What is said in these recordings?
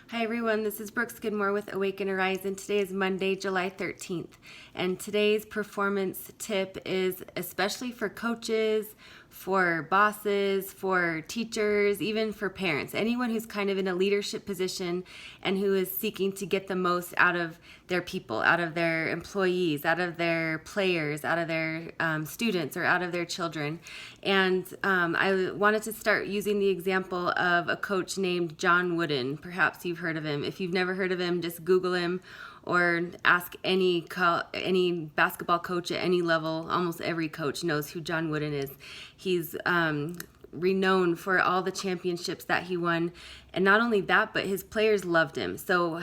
Hi everyone, this is Brooke Skidmore with Awaken Arise, and today is Monday, July 13th. And today's performance tip is especially for coaches, for bosses, for teachers, even for parents. Anyone who's kind of in a leadership position and who is seeking to get the most out of their people, out of their employees, out of their players, out of their students, or out of their children. And I wanted to start using the example of a coach named John Wooden. Perhaps you've heard of him. If you've never heard of him, just Google him or ask any basketball coach at any level. Almost every coach knows who John Wooden is. He's renowned for all the championships that he won. And not only that, but his players loved him. So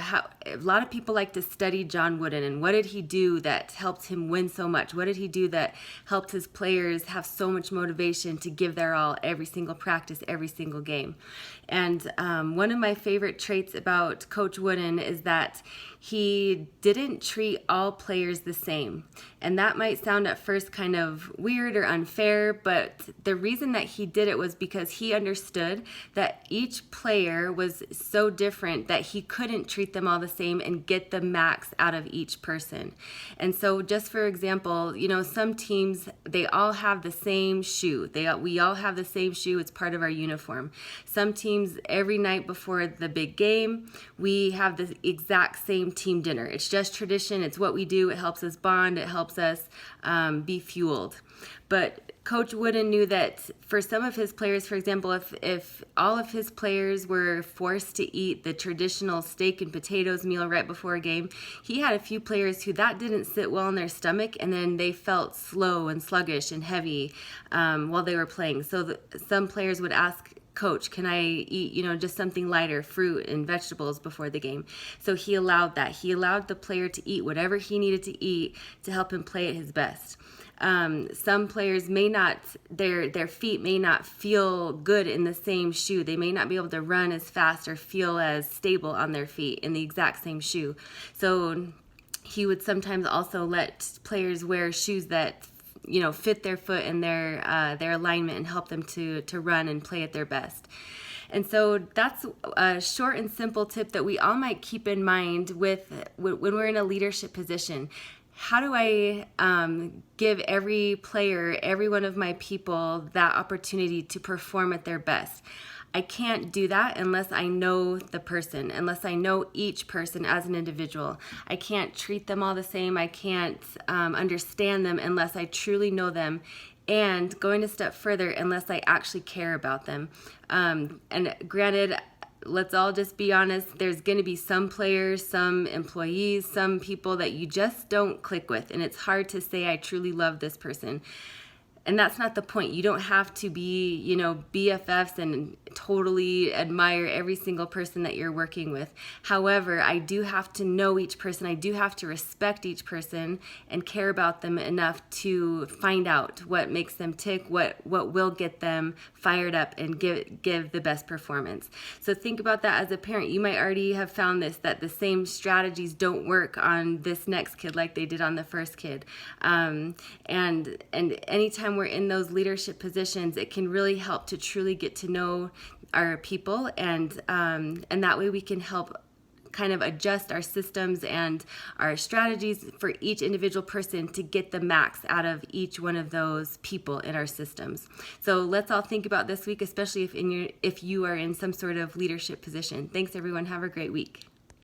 a lot of people like to study John Wooden and what did he do that helped him win so much? What did he do that helped his players have so much motivation to give their all every single practice, every single game? And one of my favorite traits about Coach Wooden is that he didn't treat all players the same. And that might sound at first kind of weird or unfair, but the reason that he did it was because he understood that each player was so different that he couldn't treat them all the same and get the max out of each person. And so just for example, some teams, they all have the same shoe. We all have the same shoe. It's part of our uniform. Some teams, every night before the big game, we have the exact same team dinner. It's just tradition. It's what we do. It helps us bond. It helps us be fueled. But Coach Wooden knew that for some of his players, for example, if all of his players were forced to eat the traditional steak and potatoes meal right before a game, he had a few players who that didn't sit well in their stomach, and then they felt slow and sluggish and heavy while they were playing. So some players would ask, Coach, can I eat, just something lighter, fruit and vegetables before the game? So he allowed that. He allowed the player to eat whatever he needed to eat to help him play at his best. Some players may not, their feet may not feel good in the same shoe. They may not be able to run as fast or feel as stable on their feet in the exact same shoe. So he would sometimes also let players wear shoes that fit their foot and their alignment and help them to run and play at their best. And so that's a short and simple tip that we all might keep in mind when we're in a leadership position. How do I give every player, every one of my people, that opportunity to perform at their best? I can't do that unless I know the person, unless I know each person as an individual. I can't treat them all the same. I can't understand them unless I truly know them. And going a step further, unless I actually care about them. And granted, let's all just be honest, there's going to be some players, some employees, some people that you just don't click with. And it's hard to say, I truly love this person. And that's not the point. You don't have to be, BFFs and totally admire every single person that you're working with. However, I do have to know each person. I do have to respect each person and care about them enough to find out what makes them tick, what will get them fired up and give the best performance. So think about that as a parent. You might already have found this, that the same strategies don't work on this next kid like they did on the first kid. And anytime we're in those leadership positions, it can really help to truly get to know our people, and that way we can help kind of adjust our systems and our strategies for each individual person to get the max out of each one of those people in our systems. So let's all think about this week, especially if you are in some sort of leadership position. Thanks everyone. Have a great week.